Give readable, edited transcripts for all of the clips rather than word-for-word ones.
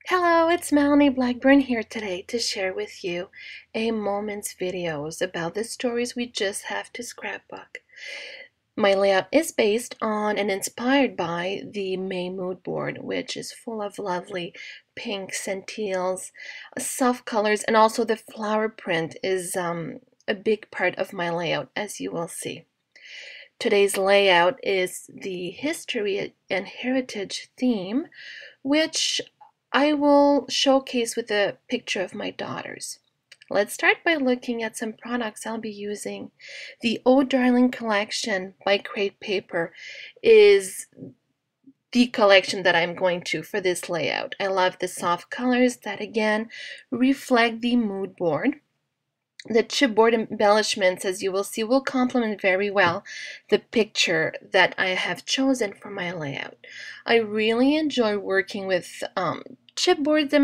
Hello, it's Melanie Blackburn here today to share with you a moment's videos about the stories we just have to scrapbook. My layout is based on and inspired by the May mood board, which is full of lovely pinks and teals, soft colors, and also the flower print is a big part of my layout, as you will see. Today's layout is the history and heritage theme, which I will showcase with a picture of my daughters. Let's start by looking at some products I'll be using. The Oh Darling collection by Crate Paper is the collection that I'm going to for this layout. I love the soft colors that again reflect the mood board. The chipboard embellishments, as you will see, will complement very well the picture that I have chosen for my layout. I really enjoy working with chipboard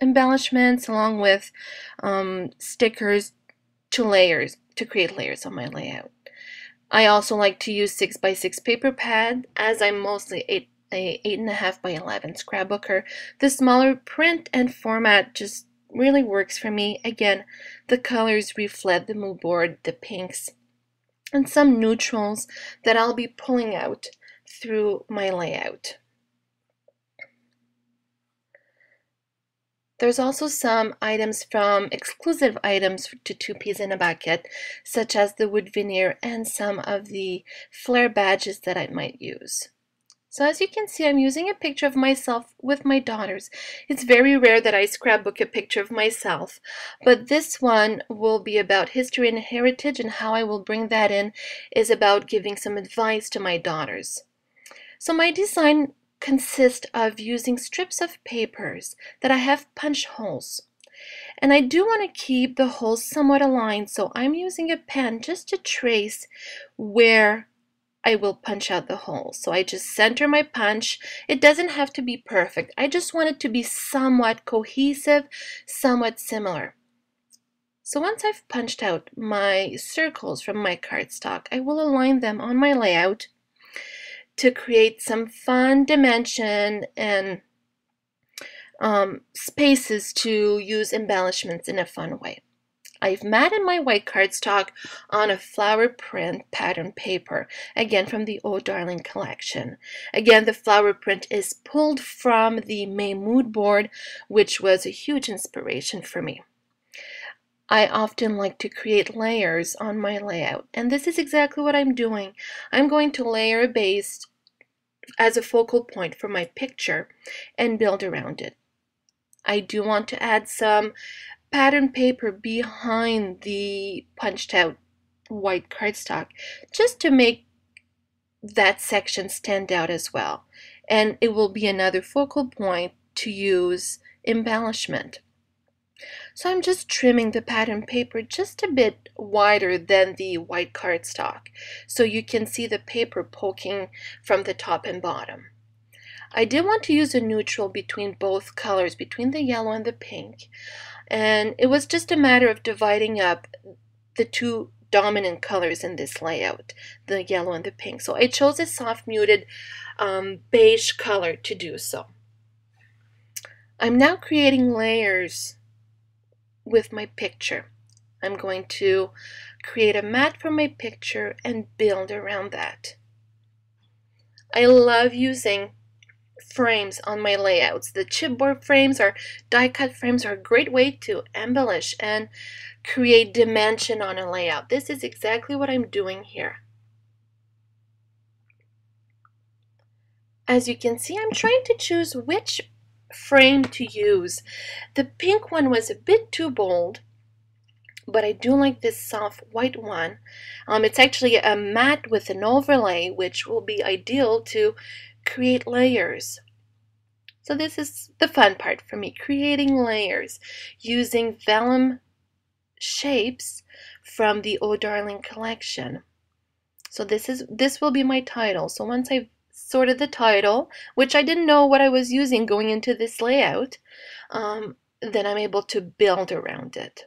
embellishments along with stickers to create layers on my layout. I also like to use 6x6 paper pad, as I'm mostly a 8.5 by 11 scrapbooker. The smaller print and format just really works for me. Again, the colors reflect the mood board, the pinks, and some neutrals that I'll be pulling out through my layout. There's also some items from exclusive items to Two Peas in a Bucket, such as the wood veneer and some of the flare badges that I might use. So as you can see, I'm using a picture of myself with my daughters. It's very rare that I scrapbook a picture of myself, but this one will be about history and heritage, and how I will bring that in is about giving some advice to my daughters. So my design consists of using strips of papers that I have punched holes. And I do want to keep the holes somewhat aligned, so I'm using a pen just to trace where I will punch out the holes. So I just center my punch. It doesn't have to be perfect. I just want it to be somewhat cohesive, somewhat similar. So once I've punched out my circles from my cardstock, I will align them on my layout to create some fun dimension and spaces to use embellishments in a fun way. I've matted my white cardstock on a flower print pattern paper, again from the Oh Darling collection. Again, the flower print is pulled from the May mood board, which was a huge inspiration for me. I often like to create layers on my layout, and this is exactly what I'm doing. I'm going to layer a base as a focal point for my picture and build around it. I do want to add some pattern paper behind the punched out white cardstock just to make that section stand out as well, and it will be another focal point to use embellishment. So I'm just trimming the pattern paper just a bit wider than the white cardstock so you can see the paper poking from the top and bottom. I did want to use a neutral between both colors, between the yellow and the pink, and it was just a matter of dividing up the two dominant colors in this layout, the yellow and the pink. So I chose a soft muted beige color to do so. I'm now creating layers with my picture. I'm going to create a mat for my picture and build around that. I love using frames on my layouts. The chipboard frames or die cut frames are a great way to embellish and create dimension on a layout. This is exactly what I'm doing here. As you can see, I'm trying to choose which frame to use. The pink one was a bit too bold, but I do like this soft white one. It's actually a matte with an overlay, which will be ideal to create layers. So this is the fun part for me, creating layers using vellum shapes from the Oh Darling collection. So this will be my title. So once I've sorted the title, which I didn't know what I was using going into this layout, then I'm able to build around it.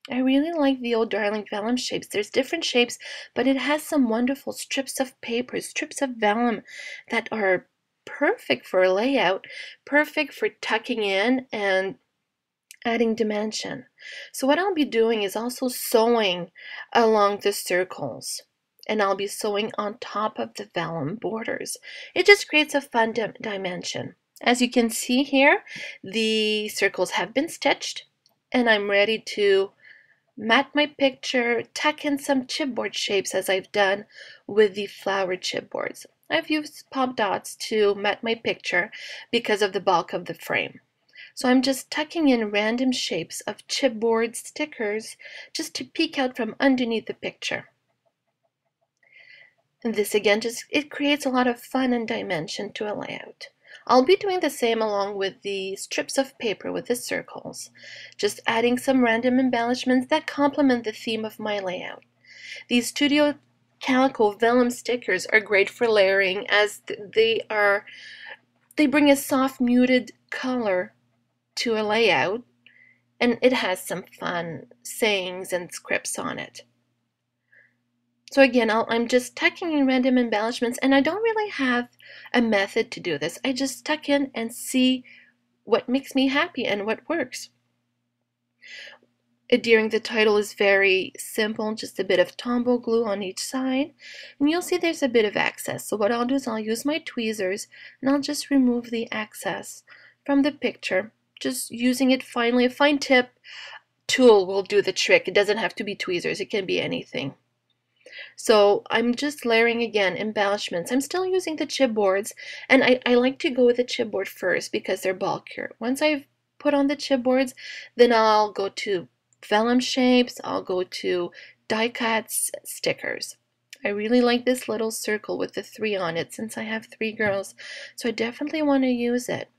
I really like the Oh Darling vellum shapes. There's different shapes, but it has some wonderful strips of paper, strips of vellum that are perfect for a layout, perfect for tucking in and adding dimension. So what I'll be doing is also sewing along the circles, and I'll be sewing on top of the vellum borders. It just creates a fun dimension. As you can see here, the circles have been stitched, and I'm ready to mat my picture, tuck in some chipboard shapes as I've done with the flower chipboards. I've used pop dots to mat my picture because of the bulk of the frame. So I'm just tucking in random shapes of chipboard stickers just to peek out from underneath the picture. And this again, it creates a lot of fun and dimension to a layout. I'll be doing the same along with the strips of paper with the circles, just adding some random embellishments that complement the theme of my layout. These Studio Calico vellum stickers are great for layering as they bring a soft muted color to a layout, and it has some fun sayings and scripts on it. So again, I'm just tucking in random embellishments, and I don't really have a method to do this. I just tuck in and see what makes me happy and what works. Adhering the title is very simple, just a bit of Tombow glue on each side, and you'll see there's a bit of excess. So what I'll do is I'll use my tweezers and I'll just remove the excess from the picture, just using it finely. A fine tip tool will do the trick. It doesn't have to be tweezers, it can be anything. So I'm just layering again embellishments. I'm still using the chipboards, and I like to go with the chipboard first because they're bulkier. Once I've put on the chipboards, then I'll go to vellum shapes, I'll go to die cuts, stickers. I really like this little circle with the 3 on it since I have 3 girls, so I definitely want to use it.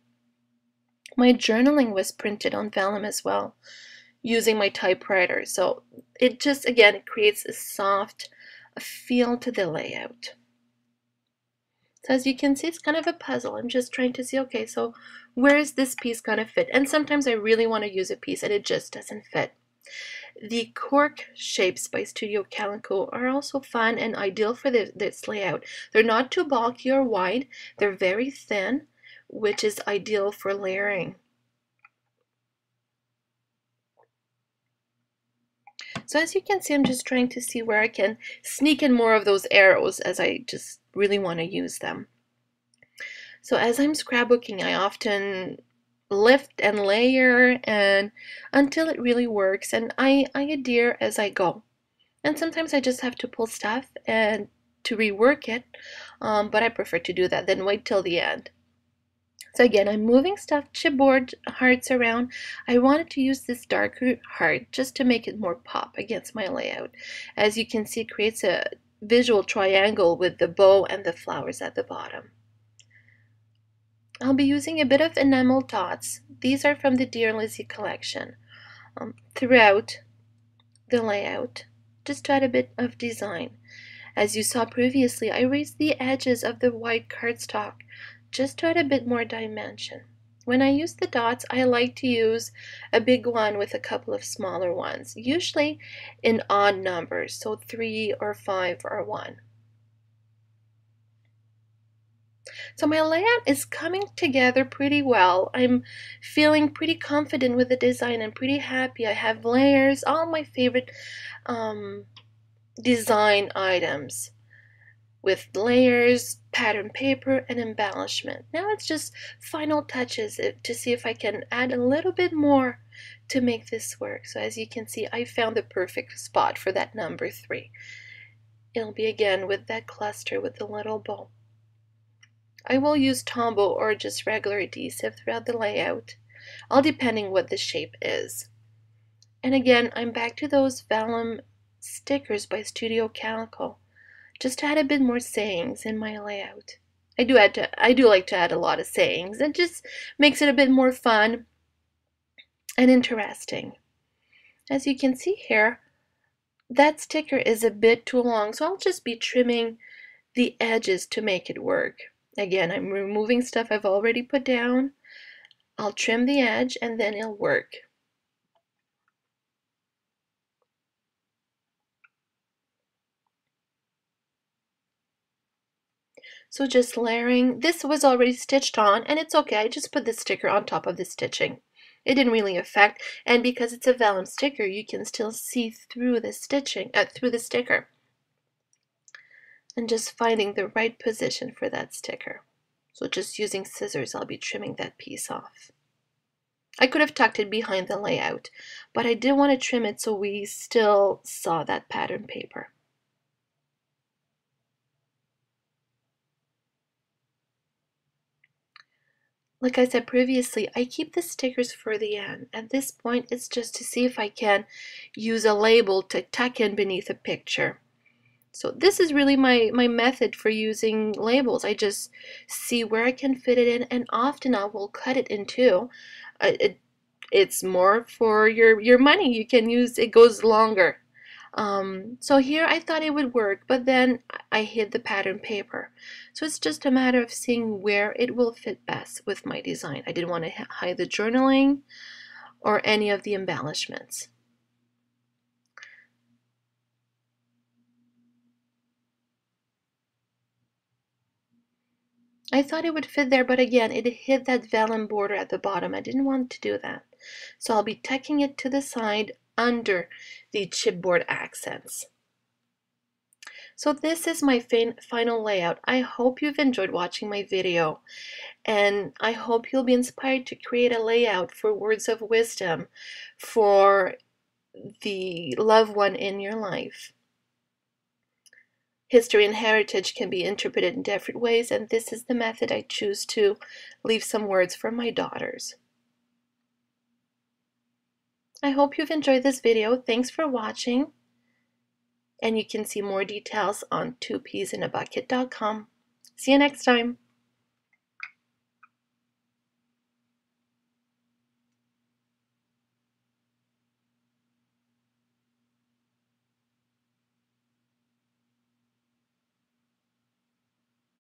My journaling was printed on vellum as well, using my typewriter. So it just, again, it creates a soft feel to the layout. So as you can see, it's kind of a puzzle. I'm just trying to see, okay, so where is this piece going to fit? And sometimes I really want to use a piece and it just doesn't fit. The cork shapes by Studio Calico are also fun and ideal for this layout. They're not too bulky or wide. They're very thin, which is ideal for layering. So as you can see, I'm just trying to see where I can sneak in more of those arrows as I just really want to use them. So as I'm scrapbooking, I often lift and layer and until it really works, and I adhere as I go. And sometimes I just have to pull stuff and to rework it, but I prefer to do that than wait till the end. So again, I'm moving stuff, chipboard hearts around. I wanted to use this darker heart just to make it more pop against my layout. As you can see, it creates a visual triangle with the bow and the flowers at the bottom. I'll be using a bit of enamel dots. These are from the Dear Lizzie collection. Throughout the layout, just to add a bit of design. As you saw previously, I raised the edges of the white cardstock just to add a bit more dimension. When I use the dots, I like to use a big one with a couple of smaller ones, usually in odd numbers, so 3 or 5 or 1. So my layout is coming together pretty well. I'm feeling pretty confident with the design and pretty happy. I have layers, all my favorite design items with layers, pattern paper, and embellishment. Now it's just final touches to see if I can add a little bit more to make this work. So as you can see, I found the perfect spot for that number 3. It'll be again with that cluster with the little bow. I will use Tombow or just regular adhesive throughout the layout, all depending what the shape is. And again, I'm back to those vellum stickers by Studio Calico. Just to add a bit more sayings in my layout. I do like to add a lot of sayings. It just makes it a bit more fun and interesting. As you can see here, that sticker is a bit too long, so I'll just be trimming the edges to make it work. Again, I'm removing stuff I've already put down. I'll trim the edge and then it'll work. So just layering. This was already stitched on, and it's okay. I just put the sticker on top of the stitching. It didn't really affect, and because it's a vellum sticker, you can still see through the stitching, through the sticker. And just finding the right position for that sticker. So just using scissors, I'll be trimming that piece off. I could have tucked it behind the layout, but I did want to trim it so we still saw that pattern paper. Like I said previously, I keep the stickers for the end. At this point, it's just to see if I can use a label to tuck in beneath a picture. So this is really my method for using labels. I just see where I can fit it in, and often I will cut it in two. It's more for your money. You can use, it goes longer. So here I thought it would work, but then I hid the pattern paper. So it's just a matter of seeing where it will fit best with my design. I didn't want to hide the journaling or any of the embellishments. I thought it would fit there, but again, it hid that vellum border at the bottom. I didn't want to do that. So I'll be tucking it to the side under the chipboard accents. So this is my final layout. I hope you've enjoyed watching my video, and I hope you'll be inspired to create a layout for words of wisdom for the loved one in your life. History and heritage can be interpreted in different ways, and this is the method I choose to leave some words for my daughters. I hope you've enjoyed this video. Thanks for watching. And you can see more details on 2peasinabucket.com. See you next time.